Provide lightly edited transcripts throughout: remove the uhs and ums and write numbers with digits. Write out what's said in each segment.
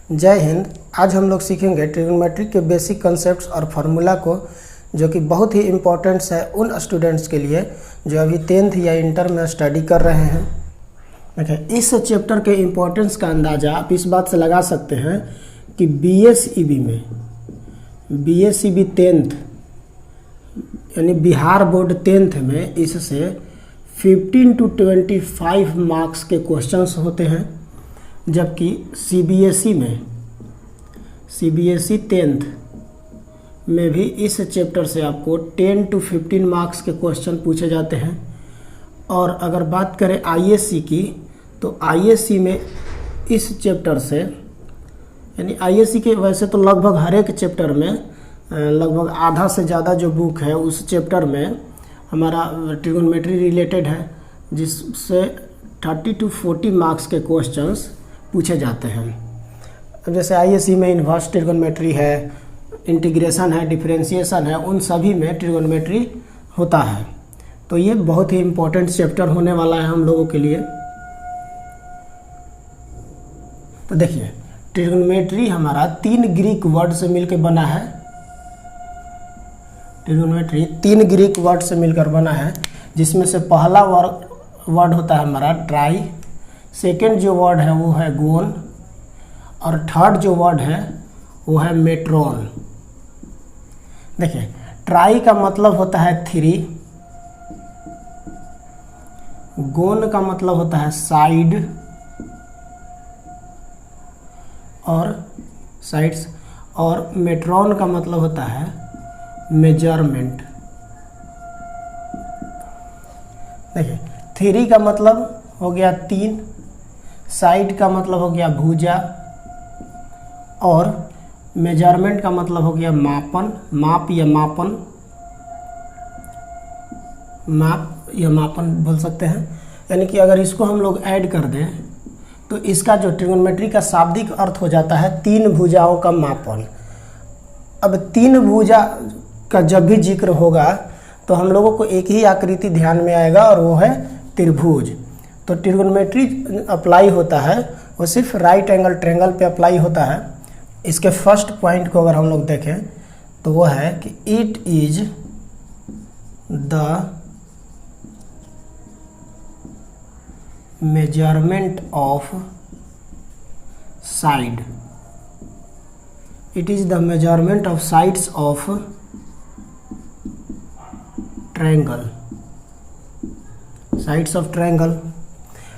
जय हिंद। आज हम लोग सीखेंगे ट्रिग्नोमेट्री के बेसिक कंसेप्ट्स और फार्मूला को, जो कि बहुत ही इम्पोर्टेंट्स है उन स्टूडेंट्स के लिए जो अभी 10th या इंटर में स्टडी कर रहे हैं। देखिए, इस चैप्टर के इम्पोर्टेंस का अंदाज़ा आप इस बात से लगा सकते हैं कि BSEB में BSEB 10th यानी बिहार बोर्ड 10th में इससे 15 to 25 मार्क्स के क्वेश्चंस होते हैं, जबकि CBSE 10th में भी इस चैप्टर से आपको 10 to 15 मार्क्स के क्वेश्चन पूछे जाते हैं। और अगर बात करें ISC की, तो ISC में इस चैप्टर से यानी ISC के वैसे तो लगभग हर एक चैप्टर में लगभग आधा से ज़्यादा जो बुक है उस चैप्टर में हमारा ट्रिग्नोमेट्री रिलेटेड है, जिससे 30 to 40 मार्क्स के क्वेश्चंस पूछे जाते हैं। अब जैसे ISC में इन्वर्स ट्रिग्नोमेट्री है, इंटीग्रेशन है, डिफरेंशिएशन है, उन सभी में ट्रिग्नोमेट्री होता है। तो ये बहुत ही इम्पोर्टेंट चैप्टर होने वाला है हम लोगों के लिए। तो देखिए, ट्रिग्नोमेट्री हमारा 3 ग्रीक वर्ड से मिलकर बना है। ट्रिग्नोमेट्री 3 ग्रीक वर्ड से मिलकर बना है, जिसमें से पहला वर्ड होता है हमारा ट्राई, सेकेंड जो वर्ड है वो है गोन, और थर्ड जो वर्ड है वो है मेट्रोन। देखिए, ट्राई का मतलब होता है 3, गोन का मतलब होता है साइड और साइड्स, और मेट्रोन का मतलब होता है मेजरमेंट। देखिए, 3 का मतलब हो गया 3, साइड का मतलब हो गया भुजा, और मेजरमेंट का मतलब हो गया मापन, माप या मापन, माप या मापन बोल सकते हैं। यानी कि अगर इसको हम लोग ऐड कर दें तो इसका जो ट्रिग्नोमेट्री का शाब्दिक अर्थ हो जाता है 3 भुजाओं का मापन। अब 3 भुजा का जब भी जिक्र होगा तो हम लोगों को एक ही आकृति ध्यान में आएगा, और वो है त्रिभुज। तो ट्रिग्नोमेट्री अप्लाई होता है वो सिर्फ राइट एंगल ट्रायंगल पे अप्लाई होता है। इसके फर्स्ट पॉइंट को अगर हम लोग देखें तो वो है कि it is the measurement of side, it is the measurement of sides of triangle, sides of triangle.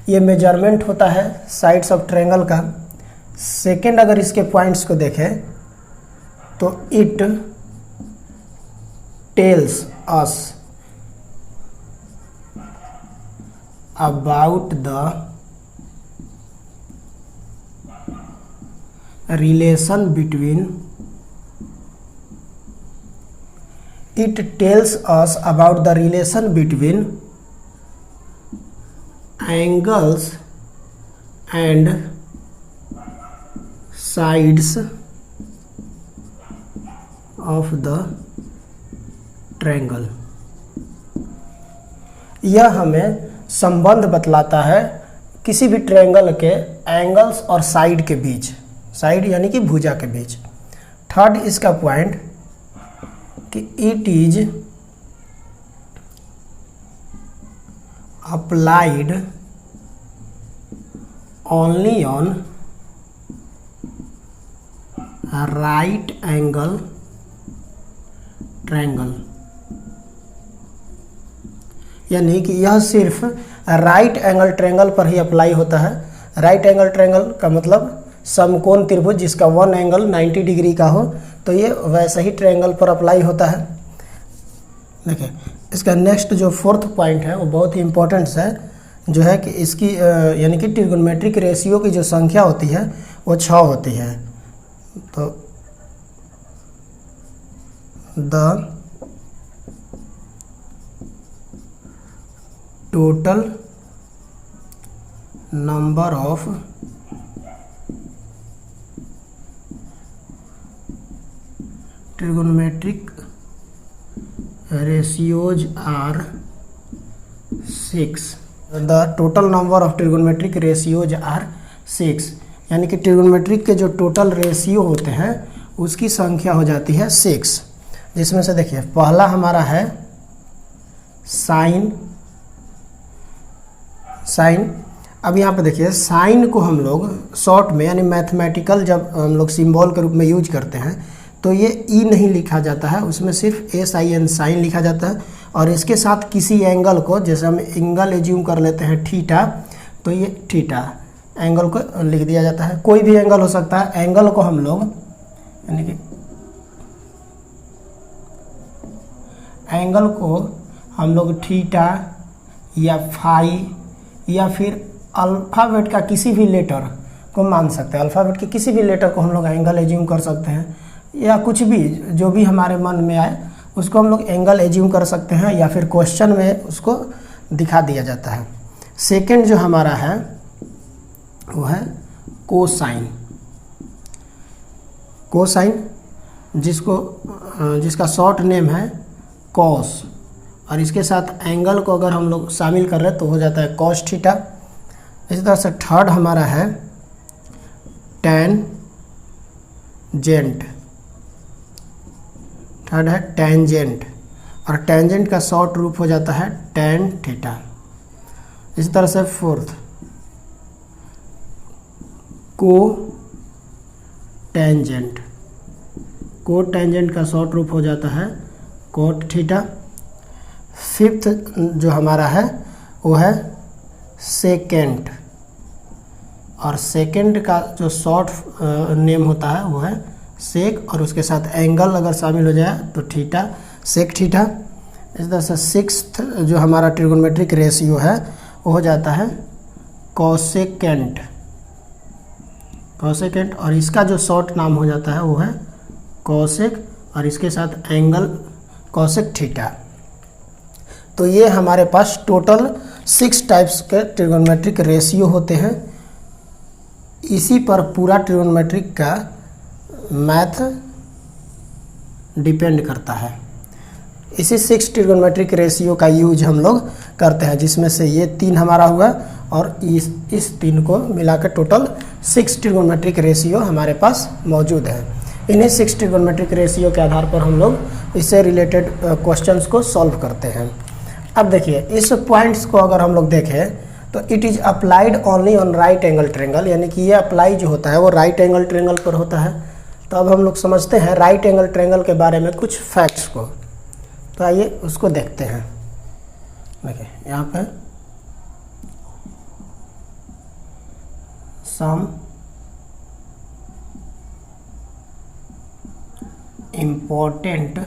ये मेजरमेंट होता है साइड्स ऑफ ट्रायंगल का। सेकेंड, अगर इसके पॉइंट्स को देखें तो it tells us about the relation between, it tells us about the relation between angles and sides of the triangle। यह हमें संबंध बतलाता है किसी भी ट्रायंगल के एंगल्स और साइड के बीच, साइड यानी कि भुजा के बीच। थर्ड इसका पॉइंट कि it is applied only on right angle triangle, यानी कि यह सिर्फ राइट एंगल ट्रायंगल पर ही अप्लाई होता है। राइट एंगल ट्रायंगल का मतलब समकोण त्रिभुज जिसका 1 एंगल 90 डिग्री का हो, तो ये वैसे ही ट्रायंगल पर अप्लाई होता है। देखिए, इसका नेक्स्ट जो 4th पॉइंट है वो बहुत ही इम्पोर्टेंट है, जो है कि इसकी यानी कि ट्रिग्नोमेट्रिक रेशियो की जो संख्या होती है वो 6 होती है। तो the total number of trigonometric ratios are 6. The total number of trigonometric ratios are 6. यानी कि ट्रिग्नोमेट्रिक के जो टोटल रेशियो होते हैं उसकी संख्या हो जाती है 6, जिसमें से देखिए पहला हमारा है साइन। अब यहाँ पे देखिए साइन को हम लोग शॉर्ट में यानी मैथमेटिकल जब हम लोग सिंबल के रूप में यूज करते हैं तो ये ई नहीं लिखा जाता है, उसमें सिर्फ SIN साइन लिखा जाता है। और इसके साथ किसी एंगल को, जैसे हम एंगल एज्यूम कर लेते हैं थीटा, तो ये थीटा एंगल को लिख दिया जाता है। कोई भी एंगल हो सकता है, एंगल को हम लोग यानी कि एंगल को हम लोग थीटा या फाई या फिर अल्फ़ाबेट का किसी भी लेटर को मान सकते हैं। अल्फ़ाबेट के किसी भी लेटर को हम लोग एंगल एज्यूम कर सकते हैं, या कुछ भी जो भी हमारे मन में आए उसको हम लोग एंगल एज्यूम कर सकते हैं, या फिर क्वेश्चन में उसको दिखा दिया जाता है। सेकंड जो हमारा है वो है कोसाइन। जिसका शॉर्ट नेम है कॉस, और इसके साथ एंगल को अगर हम लोग शामिल कर रहे हैं तो हो जाता है कॉस थीटा। इसी तरह से थर्ड हमारा है टेंजेंट, और टेंजेंट का शॉर्ट रूप हो जाता है टेन थीटा। इसी तरह से फोर्थ कोटेंजेंट का शॉर्ट रूप हो जाता है कोट थीटा। फिफ्थ जो हमारा है वो है सेकेंट, और सेकेंड का जो शॉर्ट नेम होता है वो है सेक, और उसके साथ एंगल अगर शामिल हो जाए तो थीटा, सेक थीटा। इस तरह से सिक्स्थ जो हमारा ट्रिग्नोमेट्रिक रेशियो है वो हो जाता है कॉसेकेंट, और इसका जो शॉर्ट नाम हो जाता है वो है कॉसेक, और इसके साथ एंगल कॉसेक थीटा। तो ये हमारे पास टोटल 6 टाइप्स के ट्रिग्नोमेट्रिक रेशियो होते हैं। इसी पर पूरा ट्रिग्नोमेट्रिक का मैथ डिपेंड करता है। इसी 6 ट्रिग्नोमेट्रिक रेशियो का यूज हम लोग करते हैं, जिसमें से ये 3 हमारा हुआ, और इस 3 को मिलाकर टोटल 6 ट्रिग्नोमेट्रिक रेशियो हमारे पास मौजूद है। इन्हीं 6 ट्रिग्नोमेट्रिक रेशियो के आधार पर हम लोग इससे रिलेटेड क्वेश्चंस को सॉल्व करते हैं। अब देखिए इस पॉइंट्स को अगर हम लोग देखें तो it is applied only on right angle triangle, यानी कि ये अप्लाई जो होता है वो राइट एंगल ट्रेंगल पर होता है। तो अब हम लोग समझते हैं राइट एंगल ट्रेंगल के बारे में कुछ फैक्ट्स को। तो आइए उसको देखते हैं। देखिए यहाँ पे some important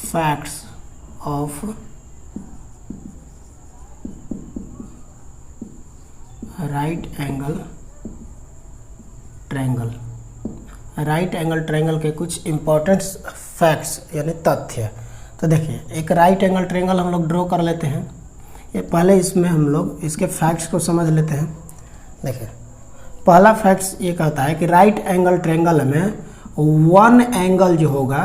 facts of right angle triangle. Right angle triangle के कुछ इम्पोर्टेंट फैक्ट्स यानी तथ्य। तो देखिए एक राइट एंगल ट्रायंगल हम लोग ड्रॉ कर लेते हैं। ये पहले इसमें हम लोग इसके फैक्ट्स को समझ लेते हैं। देखिए पहला फैक्ट्स ये कहता है कि राइट एंगल ट्रायंगल में वन एंगल जो होगा,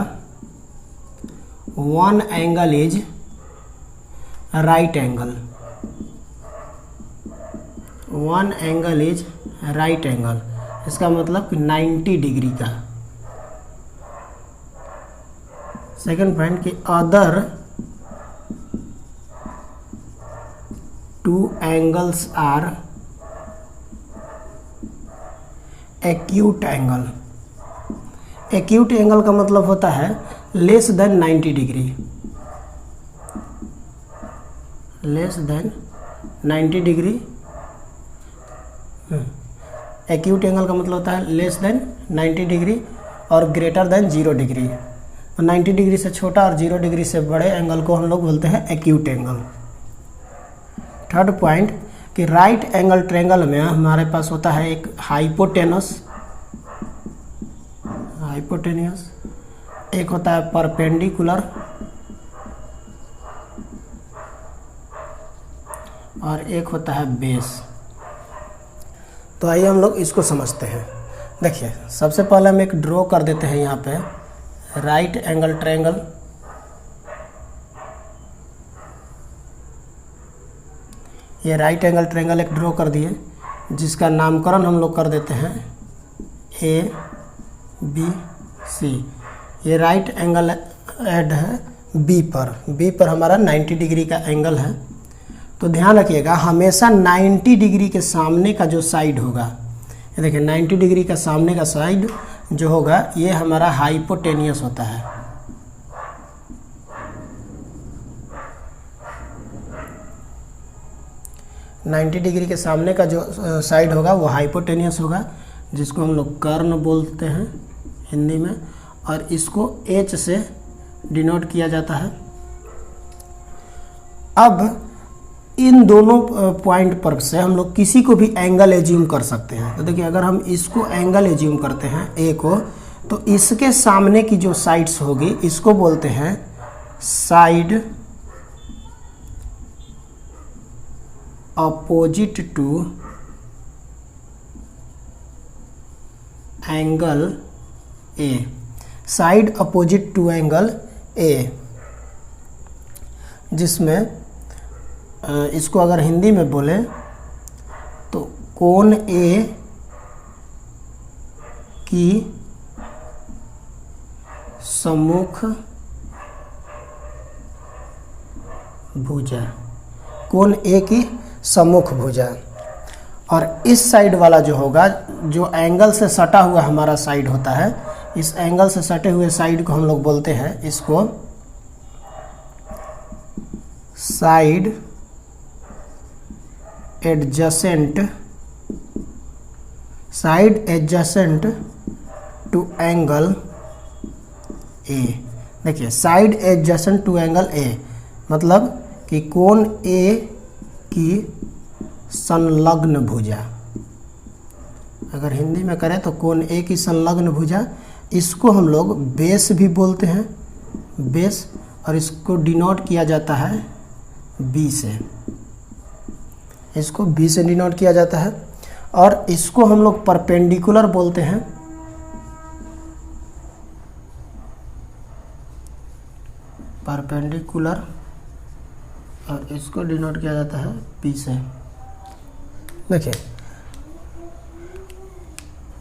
one angle is right angle, one angle is right angle. इसका मतलब कि 90 डिग्री का। सेकंड पॉइंट कि other two angles are acute angle. Acute angle का मतलब होता है less than 90 degree, less than 90 degree. Acute angle का मतलब होता है लेस देन 90 डिग्री और ग्रेटर देन 0 डिग्री। 90 डिग्री से छोटा और 0 डिग्री से बड़े एंगल को हम लोग बोलते हैं एक्यूट एंगल। थर्ड पॉइंट कि राइट एंगल ट्रायंगल में हमारे पास होता है एक हाइपोटेनस, एक होता है परपेंडिकुलर और एक होता है बेस। तो आइए हम लोग इसको समझते हैं। देखिए सबसे पहले हम एक ड्रॉ कर देते हैं यहाँ पे राइट एंगल ट्रायंगल। ये राइट एंगल ट्रायंगल एक ड्रॉ कर दिए जिसका नामकरण हम लोग कर देते हैं ए बी सी। ये राइट एंगल ऐड है बी पर हमारा 90 डिग्री का एंगल है। तो ध्यान रखिएगा, हमेशा 90 डिग्री के सामने का जो साइड होगा, ये देखिए 90 डिग्री का सामने का साइड जो होगा ये हमारा हाइपोटेनियस होता है। नाइन्टी डिग्री के सामने का जो साइड होगा वो हाइपोटेनियस होगा, जिसको हम लोग कर्ण बोलते हैं हिंदी में, और इसको H से डिनोट किया जाता है। अब इन दोनों पॉइंट पर से हम लोग किसी को भी एंगल एज्यूम कर सकते हैं। तो देखिए, अगर हम इसको एंगल एज्यूम करते हैं ए को, तो इसके सामने की जो साइड्स होगी इसको बोलते हैं side opposite to angle A, side opposite to angle A, जिसमें इसको अगर हिंदी में बोले तो कोण ए की सम्मुख भुजा, कोण ए की सम्मुख भुजा। और इस साइड वाला जो होगा, जो एंगल से सटा हुआ हमारा साइड होता है, इस एंगल से सटे हुए साइड को हम लोग बोलते हैं इसको side adjacent, side adjacent to angle A. देखिए, side adjacent to angle A मतलब कि कोण ए की संलग्न भुजा। अगर हिंदी में करें तो कोण ए की संलग्न भुजा, इसको हम लोग बेस भी बोलते हैं, बेस, और इसको डिनोट किया जाता है बी से, इसको बी से डिनोट किया जाता है। और इसको हम लोग परपेंडिकुलर बोलते हैं, परपेंडिकुलर, और इसको डिनोट किया जाता है पी से। देखिए,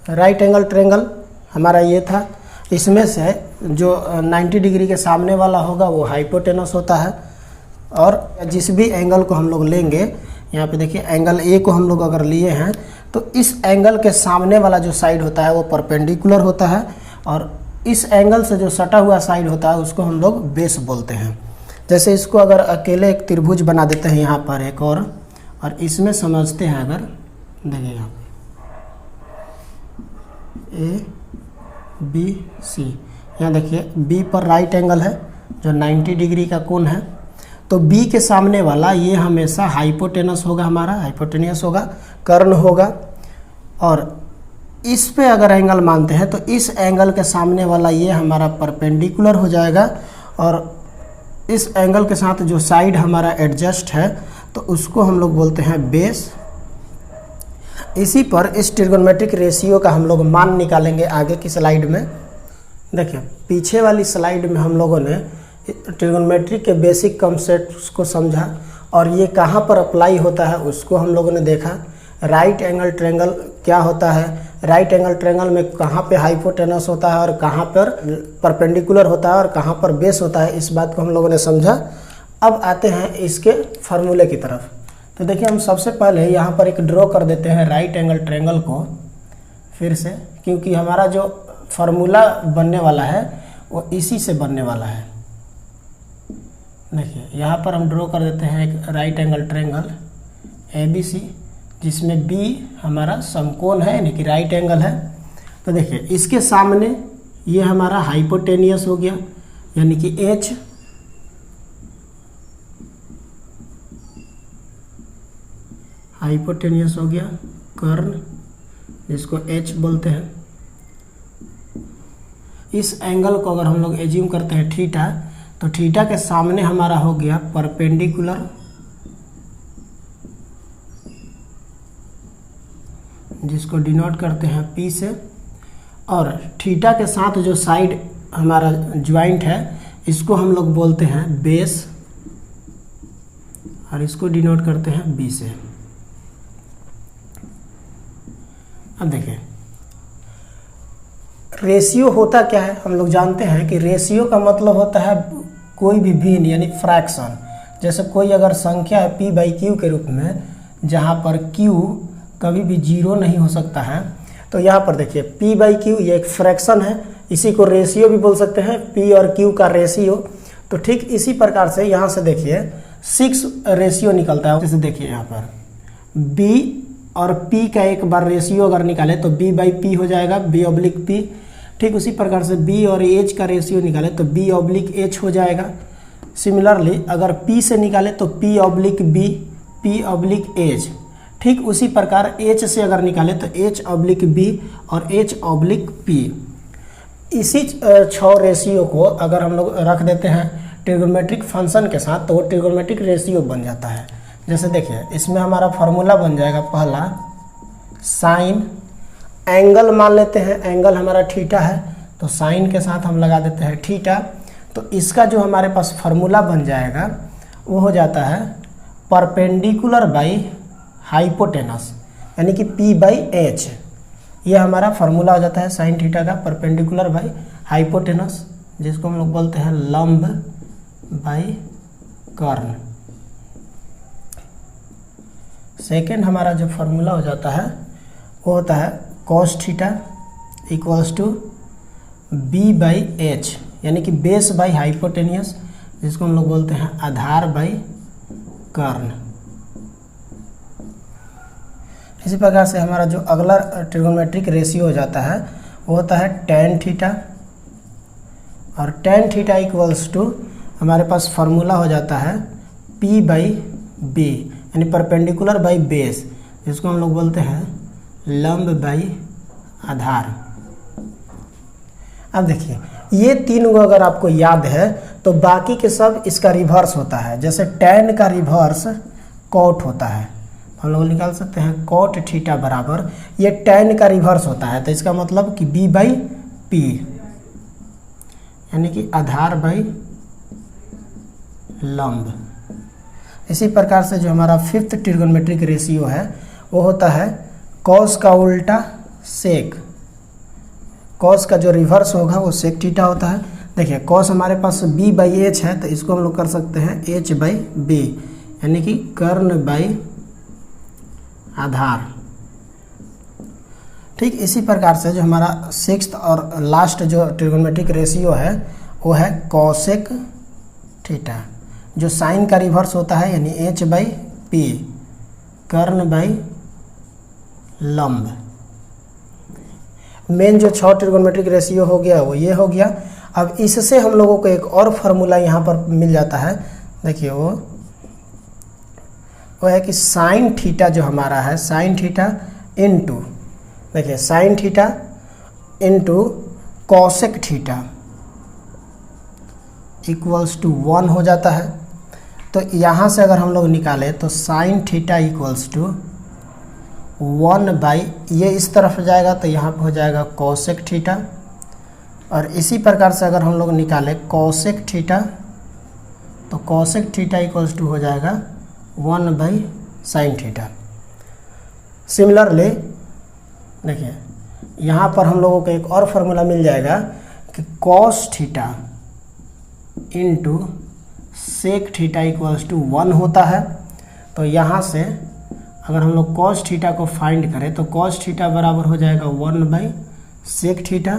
राइट एंगल ट्रायंगल हमारा ये था। इसमें से जो 90 डिग्री के सामने वाला होगा वो हाइपोटेनस होता है, और जिस भी एंगल को हम लोग लेंगे, यहाँ पे देखिए एंगल ए को हम लोग अगर लिए हैं तो इस एंगल के सामने वाला जो साइड होता है वो परपेंडिकुलर होता है, और इस एंगल से जो सटा हुआ साइड होता है उसको हम लोग बेस बोलते हैं। जैसे इसको अगर अकेले एक त्रिभुज बना देते हैं यहाँ पर एक और इसमें समझते हैं, अगर देखिए यहाँ ए बी सी, यहाँ देखिए बी पर राइट एंगल है जो 90 डिग्री का कोण है, तो बी के सामने वाला ये हमेशा हाइपोटेनस होगा, हमारा हाइपोटेनियस होगा, कर्ण होगा। और इस पे अगर एंगल मानते हैं तो इस एंगल के सामने वाला ये हमारा परपेंडिकुलर हो जाएगा, और इस एंगल के साथ जो साइड हमारा एडजस्ट है तो उसको हम लोग बोलते हैं बेस। इसी पर इस ट्रिगोनोमेट्रिक रेशियो का हम लोग मान निकालेंगे आगे की स्लाइड में। देखिए, पीछे वाली स्लाइड में हम लोगों ने ट्रिगोनोमेट्री के बेसिक कॉन्सेप्ट्स को समझा, और ये कहाँ पर अप्लाई होता है उसको हम लोगों ने देखा। राइट एंगल ट्रायंगल क्या होता है, राइट एंगल ट्रायंगल में कहाँ पे हाइपोटेनस होता है और कहाँ पर परपेंडिकुलर होता है और कहाँ पर बेस होता है, इस बात को हम लोगों ने समझा। अब आते हैं इसके फार्मूले की तरफ। तो देखिए, हम सबसे पहले यहाँ पर एक ड्रॉ कर देते हैं राइट एंगल ट्रायंगल को फिर से, क्योंकि हमारा जो फार्मूला बनने वाला है वो इसी से बनने वाला है। देखिए, यहाँ पर हम ड्रॉ कर देते हैं एक राइट एंगल ट्रायंगल ABC, जिसमें B हमारा समकोण है, यानी कि राइट एंगल है। तो देखिए, इसके सामने ये हमारा हाइपोटेनियस हो गया, यानी कि H, हाइपोटेनियस हो गया, कर्ण जिसको H बोलते हैं। इस एंगल को अगर हम लोग एज्यूम करते हैं थीटा, तो थीटा के सामने हमारा हो गया परपेंडिकुलर, जिसको डिनोट करते हैं P से, और थीटा के साथ जो साइड हमारा ज्वाइंट है इसको हम लोग बोलते हैं बेस, और इसको डिनोट करते हैं B से। अब देखिए रेशियो होता क्या है, हम लोग जानते हैं कि रेशियो का मतलब होता है कोई भी भिन्न यानी फ्रैक्शन। जैसे कोई अगर संख्या है p बाई क्यू के रूप में, जहाँ पर q कभी भी जीरो नहीं हो सकता है, तो यहाँ पर देखिए p बाई क्यू ये एक फ्रैक्शन है, इसी को रेशियो भी बोल सकते हैं, p और q का रेशियो। तो ठीक इसी प्रकार से यहाँ से देखिए 6 रेशियो निकलता है। जैसे देखिए यहाँ पर b और p का एक बार रेशियो अगर निकाले तो b बाई p हो जाएगा, b ऑब्लिक p। ठीक उसी प्रकार से b और h का रेशियो निकाले तो b ऑब्लिक h हो जाएगा। सिमिलरली अगर p से निकाले तो p oblique b, p oblique h। ठीक उसी प्रकार h से अगर निकाले तो h ऑब्लिक b और h ऑब्लिक p। इसी 6 रेशियो को अगर हम लोग रख देते हैं ट्रिग्नोमेट्रिक फंक्शन के साथ तो वो ट्रिग्नोमेट्रिक रेशियो बन जाता है। जैसे देखिए इसमें हमारा फॉर्मूला बन जाएगा पहला साइन, एंगल मान लेते हैं, एंगल हमारा थीटा है तो साइन के साथ हम लगा देते हैं थीटा। तो इसका जो हमारे पास फार्मूला बन जाएगा वो हो जाता है परपेंडिकुलर बाई हाइपोटेनस, यानी कि p बाई एच। ये हमारा फार्मूला हो जाता है साइन थीटा का, परपेंडिकुलर बाई हाइपोटेनस, जिसको हम लोग बोलते हैं लंब बाई कर्ण। सेकेंड हमारा जो फार्मूला हो जाता है वो होता है cos theta equals to b by H, यानी कि बेस बाई हाइपोटेनियस, जिसको हम लोग बोलते हैं आधार बाई कर्ण। इसी प्रकार से हमारा जो अगला ट्रिग्नोमेट्रिक रेशियो हो जाता है वो होता है tan थीटा, और tan थीटा इक्वल्स टू हमारे पास फार्मूला हो जाता है p बाई b, यानी परपेंडिकुलर बाई बेस, जिसको हम लोग बोलते हैं लंब बाई आधार। अब देखिए ये तीन को अगर आपको याद है तो बाकी के सब इसका रिवर्स होता है। जैसे tan का रिवर्स cot होता है, हम लोग निकाल सकते हैं cot थीटा बराबर ये tan का रिवर्स होता है, तो इसका मतलब कि b बाई p, यानी कि आधार बाई लंब। इसी प्रकार से जो हमारा फिफ्थ ट्रिग्नोमेट्रिक रेशियो है वो होता है cos का उल्टा sec, cos का जो रिवर्स होगा वो sec थीटा होता है। देखिए cos हमारे पास b बाई एच है तो इसको हम लोग कर सकते हैं h बाई b, यानी कि कर्ण बाई आधार। ठीक इसी प्रकार से जो हमारा सिक्स्थ और लास्ट जो ट्रिग्नोमेट्रिक रेशियो है वो है cosec थीटा, जो साइन का रिवर्स होता है, यानी h बाई p, कर्ण बाई लंब। मेन जो 6 ट्रिग्नोमेट्रिक रेशियो हो गया वो ये हो गया। अब इससे हम लोगों को एक और फार्मूला यहाँ पर मिल जाता है। देखिए वो है कि साइन थीटा जो हमारा है, साइन थीटा इनटू, देखिए sine theta into cosec theta equals to 1 हो जाता है। तो यहाँ से अगर हम लोग निकालें तो sine theta equals to 1 by, ये इस तरफ जाएगा तो यहाँ पर हो जाएगा कॉसेक थीटा, और इसी प्रकार से अगर हम लोग निकालें कॉसेक थीटा तो कॉसेक थीटा इक्वल्स टू हो जाएगा 1 बाई साइन थीटा। सिमिलरली देखिए यहाँ पर हम लोगों को एक और फार्मूला मिल जाएगा कि cos theta into sec theta equals to 1 होता है। तो यहाँ से अगर हम लोग कॉस थीटा को फाइंड करें तो कॉस थीटा बराबर हो जाएगा 1 बाई सेक थीटा,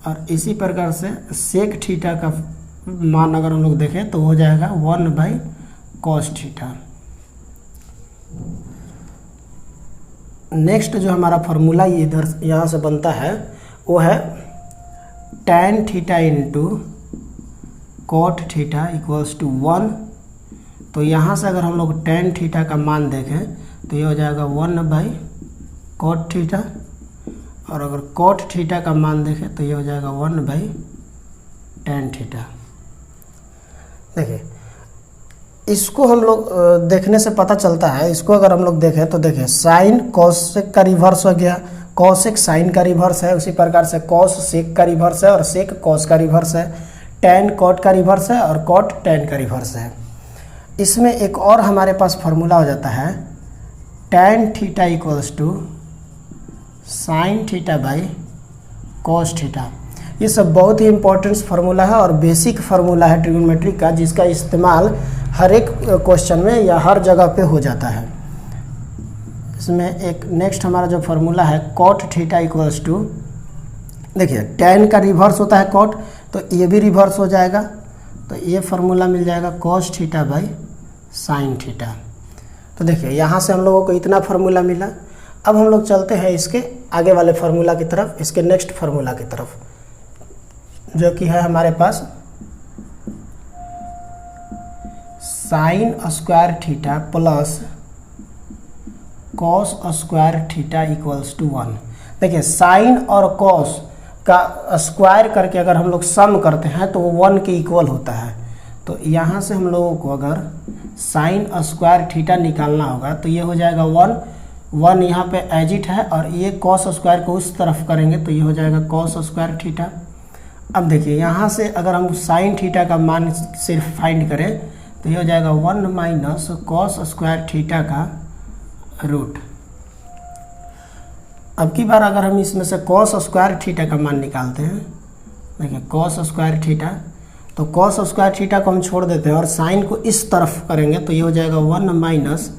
और इसी प्रकार से सेक थीटा का मान अगर हम लोग देखें तो हो जाएगा 1 बाई कॉस थीटा। नेक्स्ट जो हमारा फार्मूला इधर यहाँ से बनता है वो है tan theta into cot theta equals to 1। तो यहाँ से अगर हम लोग tan थीटा का मान देखें तो ये हो जाएगा 1 बाई कॉट थीटा, और अगर कॉट थीटा का मान देखें तो ये हो जाएगा 1 बाई tan थीटा। देखिए इसको हम लोग देखने से पता चलता है, इसको अगर हम लोग देखें तो देखिए साइन कॉसेक का रिवर्स हो गया, कॉसेक साइन का रिवर्स है, उसी प्रकार से कॉस सेक का रिवर्स है और सेक कॉस का रिवर्स है, tan कॉट का रिवर्स है और कॉट tan का रिवर्स है। इसमें एक और हमारे पास फार्मूला हो जाता है tan theta equals to sine theta by cos theta. ये सब बहुत ही इम्पोर्टेंट फार्मूला है और बेसिक फार्मूला है ट्रिग्नोमेट्री का, जिसका इस्तेमाल हर एक क्वेश्चन में या हर जगह पे हो जाता है। इसमें एक नेक्स्ट हमारा जो फार्मूला है कॉट थीटा इक्वल्स टू, देखिए tan का रिवर्स होता है कॉट, तो ये भी रिवर्स हो जाएगा, तो ये फार्मूला मिल जाएगा cos theta by sine theta. तो देखिए यहाँ से हम लोगों को इतना फार्मूला मिला। अब हम लोग चलते हैं इसके आगे वाले फार्मूला की तरफ, इसके नेक्स्ट फार्मूला की तरफ, जो कि है हमारे पास sine square theta plus cos square theta equals to 1। देखिए साइन और कॉस का स्क्वायर करके अगर हम लोग सम करते हैं तो वो 1 के इक्वल होता है। तो यहाँ से हम लोगों को अगर साइन स्क्वायर थीटा निकालना होगा तो ये हो जाएगा 1 यहाँ पे एज इट है, और ये कॉस स्क्वायर को उस तरफ करेंगे तो ये हो जाएगा कॉस स्क्वायर थीटा। अब देखिए यहाँ से अगर हम साइन थीटा का मान सिर्फ फाइंड करें तो ये हो जाएगा 1 माइनस कॉस स्क्वायर थीटा का रूट। अब की बार अगर हम इसमें से कॉस स्क्वायर थीटा का मान निकालते हैं, देखिए कॉस स्क्वायर थीटा, तो कॉस स्क्वायर थीटा को हम छोड़ देते हैं और साइन को इस तरफ करेंगे तो ये हो जाएगा 1 माइनस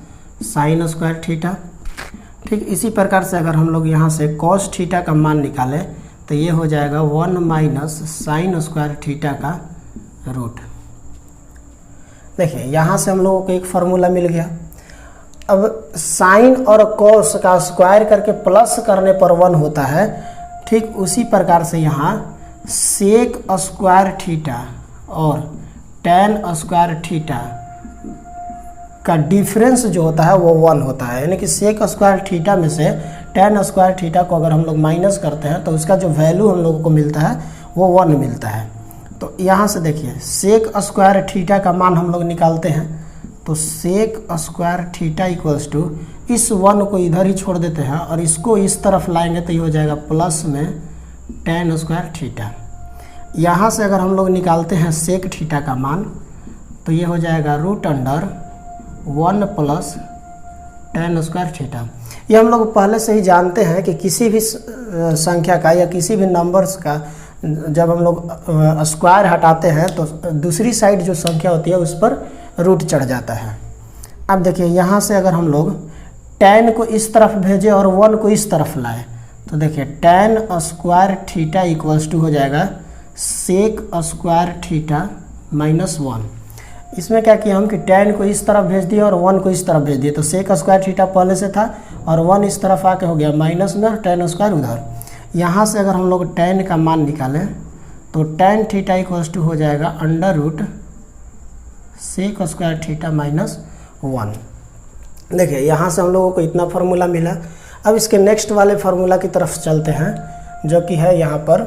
साइन स्क्वायर थीटा। ठीक इसी प्रकार से अगर हम लोग यहाँ से कॉस थीटा का मान निकालें तो ये हो जाएगा 1 माइनस साइन स्क्वायर थीटा का रूट। देखिए यहाँ से हम लोगों को एक फार्मूला मिल गया। अब साइन और कॉस का स्क्वायर करके प्लस करने पर 1 होता है, ठीक उसी प्रकार से यहाँ सेक स्क्वायर थीटा और tan स्क्वायर थीटा का डिफरेंस जो होता है वो 1 होता है। यानी कि सेक स्क्वायर थीटा में से tan स्क्वायर थीटा को अगर हम लोग माइनस करते हैं तो उसका जो वैल्यू हम लोगों को मिलता है वो 1 मिलता है। तो यहाँ से देखिए सेक स्क्वायर थीटा का मान हम लोग निकालते हैं, तो sec square theta equals to, इस 1 को इधर ही छोड़ देते हैं और इसको इस तरफ लाएंगे तो ये हो जाएगा प्लस में tan स्क्वायर थीटा। यहाँ से अगर हम लोग निकालते हैं सेक थीटा का मान तो ये हो जाएगा root under 1 plus tan square theta. ये हम लोग पहले से ही जानते हैं कि किसी भी संख्या का या किसी भी नंबर्स का जब हम लोग स्क्वायर हटाते हैं तो दूसरी साइड जो संख्या होती है उस पर रूट चढ़ जाता है। अब देखिए यहाँ से अगर हम लोग tan को इस तरफ भेजें और 1 को इस तरफ लाए तो देखिए tan square theta equals to हो जाएगा सेक स्क्वायर थीटा माइनस 1। इसमें क्या किया हम कि tan को इस तरफ भेज दिया और 1 को इस तरफ भेज दिया, तो सेक स्क्वायर थीटा पहले से था और 1 इस तरफ आके हो गया माइनस में, tan स्क्वायर उधर। यहाँ से अगर हम लोग tan का मान निकालें तो tan थीटा इक्वल्स टू हो जाएगा under root sec square theta minus 1। देखिए यहाँ से हम लोगों को इतना फार्मूला मिला। अब इसके नेक्स्ट वाले फार्मूला की तरफ चलते हैं, जो कि है यहाँ पर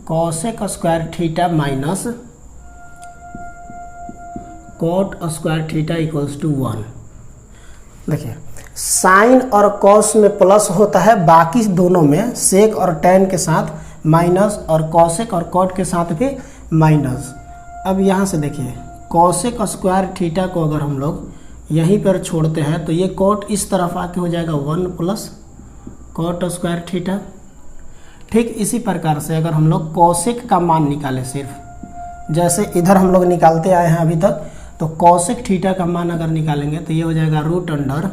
cosec square theta minus cot square theta equals to 1। देखिए साइन और कॉस में प्लस होता है, बाकी दोनों में सेक और tan के साथ माइनस और कॉसेक और कॉट के साथ भी माइनस। अब यहाँ से देखिए कॉसेक स्क्वायर थीटा को अगर हम लोग यहीं पर छोड़ते हैं तो ये कॉट इस तरफ आके हो जाएगा 1 प्लस कॉट स्क्वायर थीटा। ठीक इसी प्रकार से अगर हम लोग कॉसेक का मान निकालें, सिर्फ जैसे इधर हम लोग निकालते आए हैं अभी तक, तो कॉसेक थीटा का मान अगर निकालेंगे तो ये हो जाएगा root under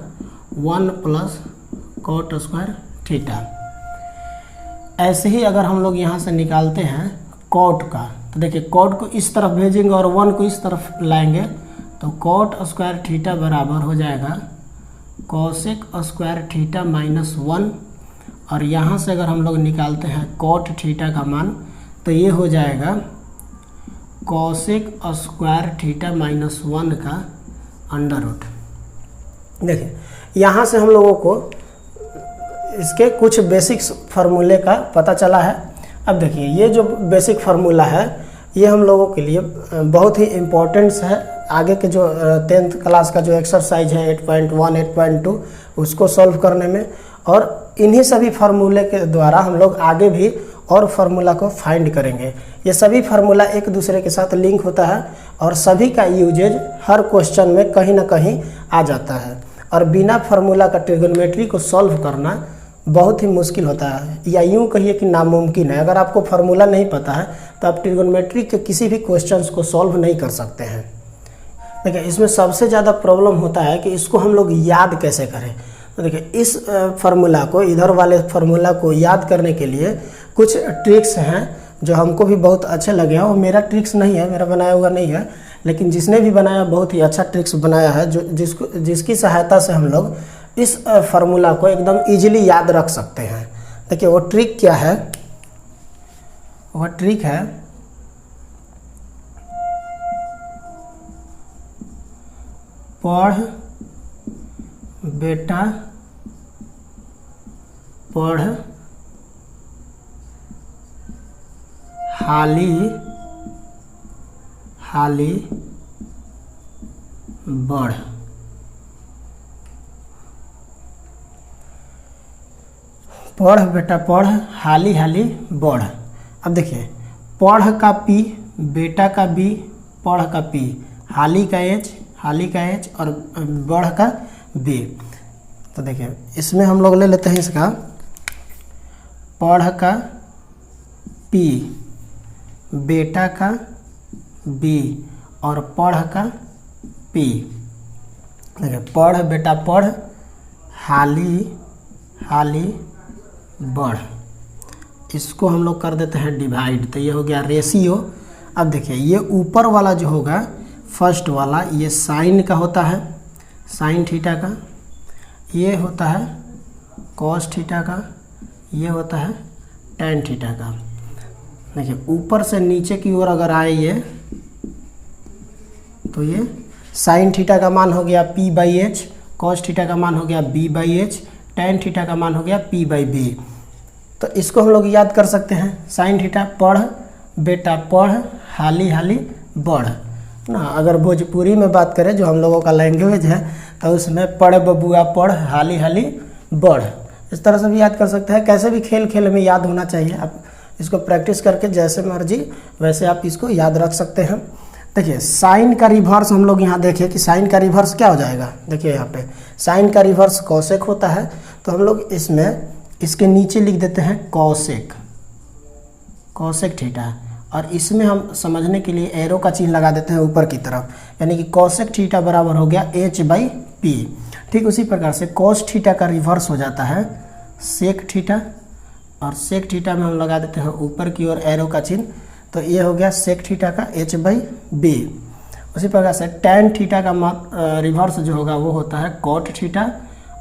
1 plus cot square theta. ऐसे ही अगर हम लोग यहाँ से निकालते हैं कॉट का, तो देखिए कॉट को इस तरफ भेजेंगे और 1 को इस तरफ लाएंगे तो कॉट स्क्वायर थीटा बराबर हो जाएगा कॉसेक स्क्वायर थीटा माइनस 1। और यहाँ से अगर हम लोग निकालते हैं कॉट थीटा का मान तो ये हो जाएगा कॉसेक स्क्वायर थीटा माइनस 1 का अंडर रूट। देखिए यहाँ से हम लोगों को इसके कुछ बेसिक्स फार्मूले का पता चला है। अब देखिए ये जो बेसिक फार्मूला है ये हम लोगों के लिए बहुत ही इम्पोर्टेंट्स है। आगे के जो 10th क्लास का जो एक्सरसाइज है 8.1 8.2 उसको सॉल्व करने में, और इन्हीं सभी फार्मूले के द्वारा हम लोग आगे भी और फार्मूला को फाइंड करेंगे। ये सभी फार्मूला एक दूसरे के साथ लिंक होता है और सभी का यूजेज हर क्वेश्चन में कहीं ना कहीं आ जाता है। और बिना फार्मूला का ट्रिग्नोमेट्री को सॉल्व करना बहुत ही मुश्किल होता है, या यूँ कहिए कि नामुमकिन है। अगर आपको फार्मूला नहीं पता है तो आप ट्रिग्नोमेट्री के किसी भी क्वेश्चंस को सॉल्व नहीं कर सकते हैं। देखिए इसमें सबसे ज़्यादा प्रॉब्लम होता है कि इसको हम लोग याद कैसे करें। तो देखिए इस फार्मूला को, इधर वाले फार्मूला को याद करने के लिए कुछ ट्रिक्स हैं जो हमको भी बहुत अच्छे लगे हैं। और मेरा ट्रिक्स नहीं है, मेरा बनाया हुआ नहीं है, लेकिन जिसने भी बनाया बहुत ही अच्छा ट्रिक्स बनाया है, जो जिसकी सहायता से हम लोग इस फार्मूला को एकदम इजीली याद रख सकते हैं। देखिए वो ट्रिक क्या है, वह ट्रिक है पढ़ बेटा पढ़ हाली हाली बढ़। पढ़ बेटा पढ़ हाली हाली बढ़। अब देखिए पढ़ का पी, बेटा का बी, पढ़ का पी, हाली का एच और बढ़ का बी। तो देखिए इसमें हम लोग ले लेते हैं इसका पढ़ का पी, बेटा का बी और पढ़ का पी। देखिए पढ़ बेटा पढ़ हाली हाली बढ़, इसको हम लोग कर देते हैं डिवाइड, तो ये हो गया रेशियो। अब देखिए ये ऊपर वाला जो होगा फर्स्ट वाला, ये साइन का होता है, साइन थीटा का, ये होता है कॉस थीटा का, ये होता है टेन थीटा का। देखिए ऊपर से नीचे की ओर अगर आए ये, तो ये साइन थीटा का मान हो गया p by H, cos theta का मान हो गया b by H, tan theta का मान हो गया p बाई बी। तो इसको हम लोग याद कर सकते हैं, साइन थीटा पढ़ बेटा पढ़ हाली हाली बढ़ ना। अगर भोजपुरी में बात करें जो हम लोगों का लैंग्वेज है, तो उसमें पढ़ बबुआ पढ़ हाली हाली बढ़, इस तरह से भी याद कर सकते हैं। कैसे भी खेल खेल में याद होना चाहिए, आप इसको प्रैक्टिस करके जैसे मर्जी वैसे आप इसको याद रख सकते हैं। देखिए साइन का रिवर्स हम लोग यहाँ देखिए कि साइन का रिवर्स क्या हो जाएगा। देखिए यहाँ पे साइन का रिवर्स कॉसेक होता है, तो हम लोग इसमें इसके नीचे लिख देते हैं कॉसेक, कॉसेक थीटा, और इसमें हम समझने के लिए एरो का चिन्ह लगा देते हैं ऊपर की तरफ, यानी कि कॉसेक थीटा बराबर हो गया एच बाई पी। ठीक उसी प्रकार से कॉस थीटा का रिवर्स हो जाता है सेक थीटा, और सेक थीटा में हम लगा देते हैं ऊपर की ओर एरो का चिन्ह, तो ये हो गया सेक थीटा का एच बाई बी। उसी प्रकार से टैन थीटा का रिवर्स जो होगा वो होता है कॉट थीटा,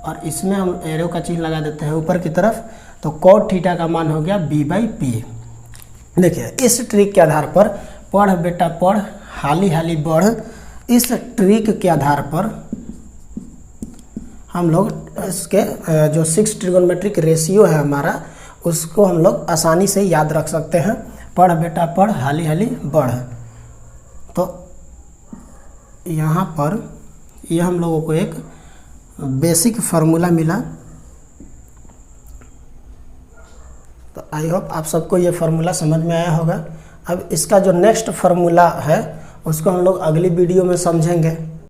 और इसमें हम एरो का चिन्ह लगा देते हैं ऊपर की तरफ, तो कॉट थीटा का मान हो गया बी बाई पी। देखिए इस ट्रिक के आधार पर पढ़ बेटा पढ़ हाली हाली बढ़, इस ट्रिक के आधार पर हम लोग इसके जो 6 ट्रिगोनोमेट्रिक रेशियो है हमारा, उसको हम लोग आसानी से याद रख सकते हैं। पढ़ बेटा पढ़ हाली हाली बढ़। तो यहाँ पर यह हम लोगों को एक बेसिक फार्मूला मिला। तो आई होप आप सबको ये फार्मूला समझ में आया होगा। अब इसका जो नेक्स्ट फार्मूला है उसको हम लोग अगली वीडियो में समझेंगे।